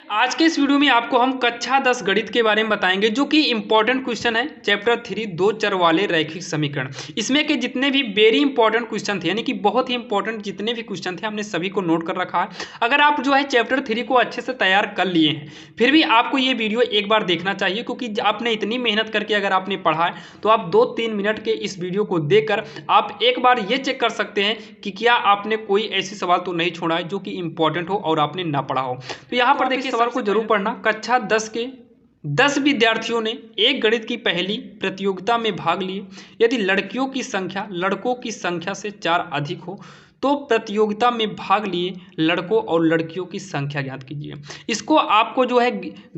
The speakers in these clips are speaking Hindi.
आज के इस वीडियो में आपको हम कक्षा 10 गणित के बारे में बताएंगे जो कि इंपॉर्टेंट क्वेश्चन है चैप्टर 3 दो चर वाले रैखिक समीकरण। इसमें के जितने भी वेरी इंपॉर्टेंट क्वेश्चन थे यानी कि बहुत ही इंपॉर्टेंट जितने भी क्वेश्चन थे हमने सभी को नोट कर रखा है। अगर आप जो है चैप्टर 3 को अच्छे से तैयार कर लिए हैं फिर भी आपको ये वीडियो एक बार देखना चाहिए, क्योंकि आपने इतनी मेहनत करके अगर आपने पढ़ा है तो आप 2-3 मिनट के इस वीडियो को देखकर आप एक बार ये चेक कर सकते हैं कि क्या आपने कोई ऐसी सवाल तो नहीं छोड़ा है जो कि इंपॉर्टेंट हो और आपने ना पढ़ा हो। तो यहाँ पर देखिए सवाल को जरूर पढ़ना। कक्षा 10 के 10 विद्यार्थियों ने एक गणित की पहली प्रतियोगिता में भाग लिए। यदि लड़कियों की संख्या लड़कों की संख्या से 4 अधिक हो तो प्रतियोगिता में भाग लिए लड़कों और लड़कियों की संख्या ज्ञात कीजिए। इसको आपको जो है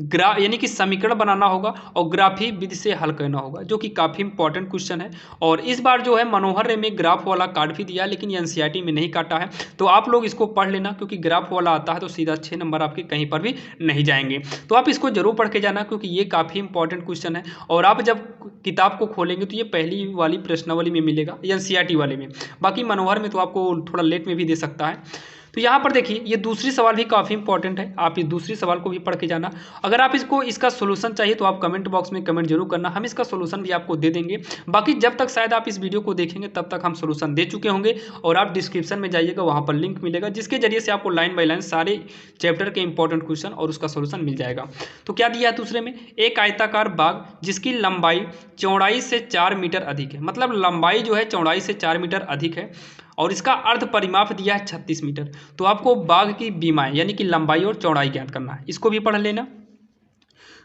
ग्राफ यानी कि समीकरण बनाना होगा और ग्राफी विधि से हल करना होगा, जो कि काफ़ी इंपॉर्टेंट क्वेश्चन है। और इस बार जो है मनोहर में ग्राफ वाला कार्ड भी दिया, लेकिन एनसीईआरटी में नहीं काटा है, तो आप लोग इसको पढ़ लेना, क्योंकि ग्राफ वाला आता है तो सीधा 6 नंबर आपके कहीं पर भी नहीं जाएंगे। तो आप इसको जरूर पढ़ के जाना, क्योंकि ये काफ़ी इंपॉर्टेंट क्वेश्चन है। और आप जब किताब को खोलेंगे तो ये पहली वाली प्रश्नावली में मिलेगा, एनसीईआरटी वाले में। बाकी मनोहर में तो आपको थोड़ा लेट में भी दे सकता है। तो यहाँ पर देखिए ये दूसरी सवाल भी काफ़ी इंपॉर्टेंट है, आप इस दूसरी सवाल को भी पढ़ के जाना। अगर आप इसका सोल्यूशन चाहिए तो आप कमेंट बॉक्स में कमेंट जरूर करना, हम इसका सोल्यूशन भी आपको दे देंगे। बाकी जब तक शायद आप इस वीडियो को देखेंगे तब तक हम सोल्यूशन दे चुके होंगे, और आप डिस्क्रिप्शन में जाइएगा, वहाँ पर लिंक मिलेगा जिसके जरिए से आपको लाइन बाय लाइन सारे चैप्टर के इंपॉर्टेंट क्वेश्चन और उसका सोल्यूशन मिल जाएगा। तो क्या दिया है दूसरे में, एक आयताकार बाग जिसकी लंबाई चौड़ाई से 4 मीटर अधिक है, मतलब लंबाई जो है चौड़ाई से 4 मीटर अधिक है और इसका अर्ध परिमाप दिया है 36 मीटर। तो आपको बाग की बीमाएं यानी कि लंबाई और चौड़ाई ज्ञात करना है, इसको भी पढ़ लेना।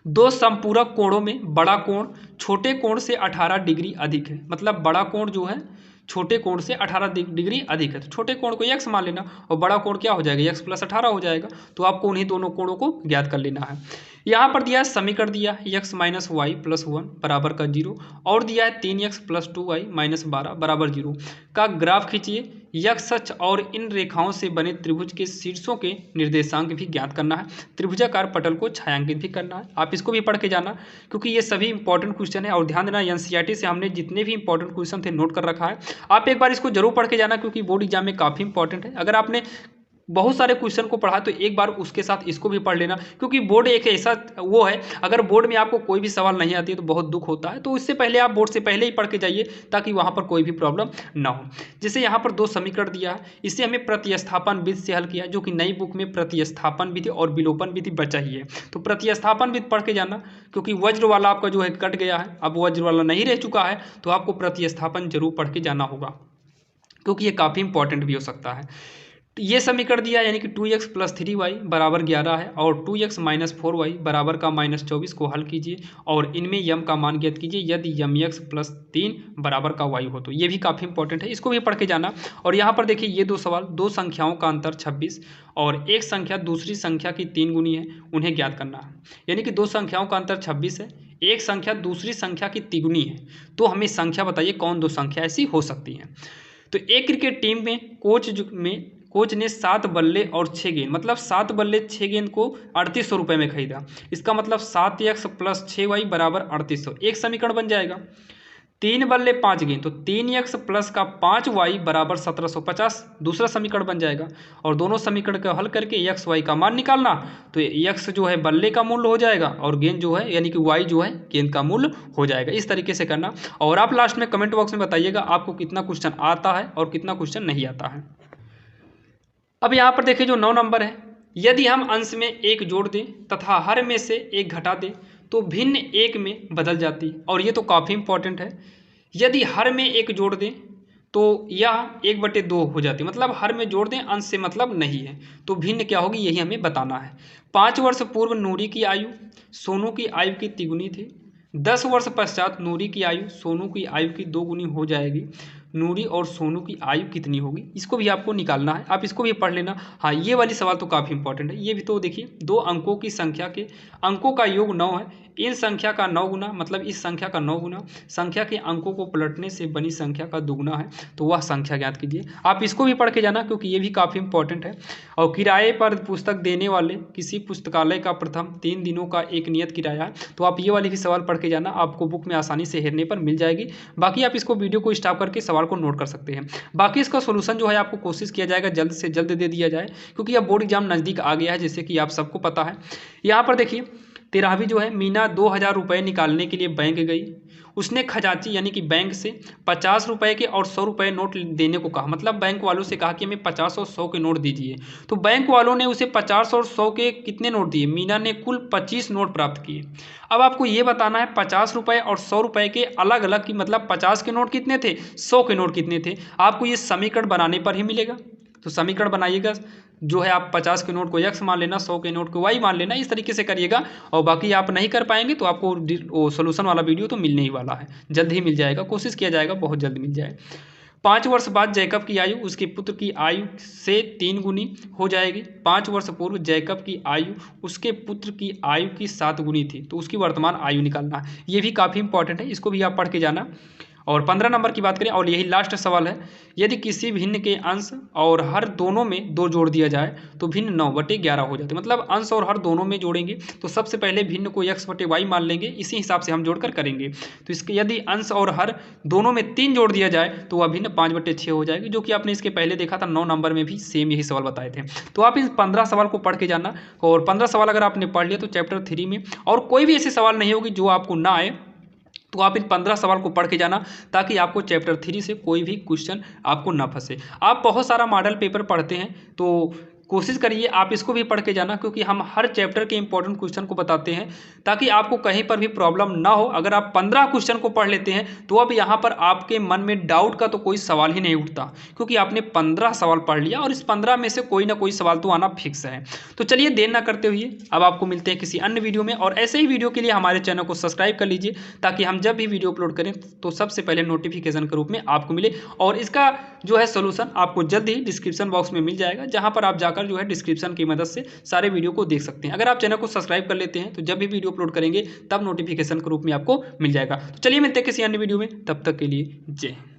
दो संपूरक कोणों में बड़ा कोण छोटे कोण से 18 डिग्री अधिक है, मतलब बड़ा कोण जो है छोटे कोण से 18 डिग्री अधिक है, तो छोटे कोण को x मान लेना और बड़ा कोण क्या हो जाएगा x + 18 हो जाएगा। तो आपको उन्हीं दोनों कोणों को ज्ञात कर लेना है। यहाँ पर दिया है समीकरण दिया है x - y + 1 बराबर का 0 और दिया है 3x + 2y - 12 बराबर 0 का ग्राफ खींचिए। x अक्ष और इन रेखाओं से बने त्रिभुज के शीर्षों के निर्देशांक भी ज्ञात करना है। त्रिभुजाकार पटल को छायांकित भी करना है। आप इसको भी पढ़ के जाना, क्योंकि ये सभी इंपॉर्टेंट क्वेश्चन है। और ध्यान देना एनसीईआरटी से हमने जितने भी इंपॉर्टेंट क्वेश्चन थे नोट कर रखा है, आप एक बार इसको जरूर पढ़ के जाना, क्योंकि बोर्ड एग्जाम में काफ़ी इंपॉर्टेंट है। अगर आपने बहुत सारे क्वेश्चन को पढ़ा तो एक बार उसके साथ इसको भी पढ़ लेना, क्योंकि बोर्ड एक ऐसा वो है, अगर बोर्ड में आपको कोई भी सवाल नहीं आती है तो बहुत दुख होता है। तो इससे पहले आप बोर्ड से पहले ही पढ़ के जाइए, ताकि वहाँ पर कोई भी प्रॉब्लम ना हो। जैसे यहाँ पर 2 समीकरण दिया है, इसे हमें प्रतिस्थापन विधि से हल किया, जो कि नई बुक में प्रतिस्थापन विधि और विलोपन विधि बचा ही है। तो प्रतिस्थापन विधि पढ़ के जाना, क्योंकि वज्र वाला आपका जो है कट गया है, अब वज्र वाला नहीं रह चुका है, तो आपको प्रतिस्थापन जरूर पढ़ के जाना होगा, क्योंकि ये काफ़ी इंपॉर्टेंट भी हो सकता है। ये समीकरण दिया यानी कि 2x + 3y बराबर 11 है और 2x - 4y बराबर का -24 को हल कीजिए और इनमें यम का मान ज्ञात कीजिए यदि यमx + 3 बराबर का y हो। तो ये भी काफ़ी इंपॉर्टेंट है, इसको भी पढ़ के जाना। और यहाँ पर देखिए ये 2 सवाल, 2 संख्याओं का अंतर 26 और एक संख्या दूसरी संख्या की 3 गुनी है, उन्हें ज्ञात करना है। यानी कि 2 संख्याओं का अंतर 26 है, एक संख्या दूसरी संख्या की तिगुनी है, तो हमें संख्या बताइए कौन 2 संख्या ऐसी हो सकती हैं। तो एक क्रिकेट टीम में कोच ने 7 बल्ले और 6 गेंद, मतलब 7 बल्ले 6 गेंद को 3800 रुपये में खरीदा। इसका मतलब 7x + 6y बराबर 3800, एक समीकरण बन जाएगा। 3 बल्ले 5 गेंद, तो 3x + का 5y बराबर 1750, दूसरा समीकरण बन जाएगा। और दोनों समीकरण का हल करके x y का मान निकालना, तो x जो है बल्ले का मूल्य हो जाएगा और गेंद जो है यानी कि y जो है गेंद का मूल्य हो जाएगा। इस तरीके से करना, और आप लास्ट में कमेंट बॉक्स में बताइएगा आपको कितना क्वेश्चन आता है और कितना क्वेश्चन नहीं आता है। अब यहाँ पर देखिए जो 9 नंबर है, यदि हम अंश में 1 जोड़ दें तथा हर में से 1 घटा दें तो भिन्न 1 में बदल जाती है। और ये तो काफ़ी इंपॉर्टेंट है, यदि हर में 1 जोड़ दें तो यह 1/2 हो जाती है, मतलब हर में जोड़ दें अंश से मतलब नहीं है, तो भिन्न क्या होगी यही हमें बताना है। 5 वर्ष पूर्व नूरी की आयु सोनू की आयु की तिगुनी थी। 10 वर्ष पश्चात नूरी की आयु सोनू की आयु की 2 गुनी हो जाएगी। नूरी और सोनू की आयु कितनी होगी, इसको भी आपको निकालना है, आप इसको भी पढ़ लेना। हाँ, ये वाली सवाल तो काफ़ी इंपॉर्टेंट है। ये भी तो देखिए 2 अंकों की संख्या के अंकों का योग 9 है, इन संख्या का 9 गुना, मतलब इस संख्या का 9 गुना संख्या के अंकों को पलटने से बनी संख्या का दुगुना है, तो वह संख्या ज्ञात कीजिए। आप इसको भी पढ़ के जाना क्योंकि ये भी काफ़ी इंपॉर्टेंट है। और किराए पर पुस्तक देने वाले किसी पुस्तकालय का प्रथम 3 दिनों का एक नियत किराया है, तो आप ये वाली भी सवाल पढ़ के जाना, आपको बुक में आसानी से हेरने पर मिल जाएगी। बाकी आप इसको वीडियो को स्टॉप करके सवाल को नोट कर सकते हैं। बाकी इसका सोल्यूशन जो है आपको कोशिश किया जाएगा जल्द से जल्द दे दिया जाए, क्योंकि अब बोर्ड एग्जाम नज़दीक आ गया है, जैसे कि आप सबको पता है। यहाँ पर देखिए 13वीं जो है, मीना 2000 रुपये निकालने के लिए बैंक गई। उसने खजांची यानी कि बैंक से 50 रुपये के और 100 रुपये नोट देने को कहा, मतलब बैंक वालों से कहा कि हमें 50 और 100 के नोट दीजिए। तो बैंक वालों ने उसे 50 और 100 के कितने नोट दिए? मीना ने कुल 25 नोट प्राप्त किए। अब आपको ये बताना है 50 रुपये और 100 रुपये के अलग अलग की, मतलब 50 के नोट कितने थे, 100 के नोट कितने थे। आपको ये समीकरण बनाने पर ही मिलेगा। तो समीकरण बनाइएगा, जो है आप 50 के नोट को x मान लेना, 100 के नोट को y मान लेना, इस तरीके से करिएगा। और बाकी आप नहीं कर पाएंगे तो आपको वो सोल्यूशन वाला वीडियो तो मिलने ही वाला है, जल्द ही मिल जाएगा, कोशिश किया जाएगा बहुत जल्द मिल जाए। 5 वर्ष बाद जैकब की आयु उसके पुत्र की आयु से 3 गुनी हो जाएगी। 5 वर्ष पूर्व जैकब की आयु उसके पुत्र की आयु की 7 गुनी थी, तो उसकी वर्तमान आयु निकालना। ये भी काफ़ी इंपॉर्टेंट है, इसको भी आप पढ़ के जाना। और 15 नंबर की बात करें, और यही लास्ट सवाल है, यदि किसी भिन्न के अंश और हर दोनों में 2 जोड़ दिया जाए तो भिन्न 9/11 हो जाते, मतलब अंश और हर दोनों में जोड़ेंगे तो सबसे पहले भिन्न को x/y मान लेंगे, इसी हिसाब से हम जोड़कर करेंगे। तो इसके यदि अंश और हर दोनों में 3 जोड़ दिया जाए तो वह भिन्न 5/6 हो जाएगी, जो कि आपने इसके पहले देखा था 9 नंबर में भी सेम यही सवाल बताए थे। तो आप इन 15 सवाल को पढ़ के जाना, और 15 सवाल अगर आपने पढ़ लिया तो चैप्टर 3 में और कोई भी ऐसे सवाल नहीं होगी जो आपको ना आए। तो आप इन 15 सवाल को पढ़ के जाना, ताकि आपको चैप्टर 3 से कोई भी क्वेश्चन आपको ना फंसे। आप बहुत सारा मॉडल पेपर पढ़ते हैं तो कोशिश करिए आप इसको भी पढ़ के जाना, क्योंकि हम हर चैप्टर के इंपॉर्टेंट क्वेश्चन को बताते हैं, ताकि आपको कहीं पर भी प्रॉब्लम ना हो। अगर आप 15 क्वेश्चन को पढ़ लेते हैं तो अब यहाँ पर आपके मन में डाउट का तो कोई सवाल ही नहीं उठता, क्योंकि आपने 15 सवाल पढ़ लिया और इस 15 में से कोई ना कोई सवाल तो आना फिक्स है। तो चलिए देर ना करते हुए अब आपको मिलते हैं किसी अन्य वीडियो में, और ऐसे ही वीडियो के लिए हमारे चैनल को सब्सक्राइब कर लीजिए, ताकि हम जब भी वीडियो अपलोड करें तो सबसे पहले नोटिफिकेशन के रूप में आपको मिले। और इसका जो है सोल्यूशन आपको जल्द ही डिस्क्रिप्शन बॉक्स में मिल जाएगा, जहाँ पर आप जाकर जो है डिस्क्रिप्शन की मदद से सारे वीडियो को देख सकते हैं। अगर आप चैनल को सब्सक्राइब कर लेते हैं तो जब भी वीडियो अपलोड करेंगे तब नोटिफिकेशन के रूप में आपको मिल जाएगा। तो चलिए मिलते हैं किसी अन्य वीडियो में, तब तक के लिए जय हिंद।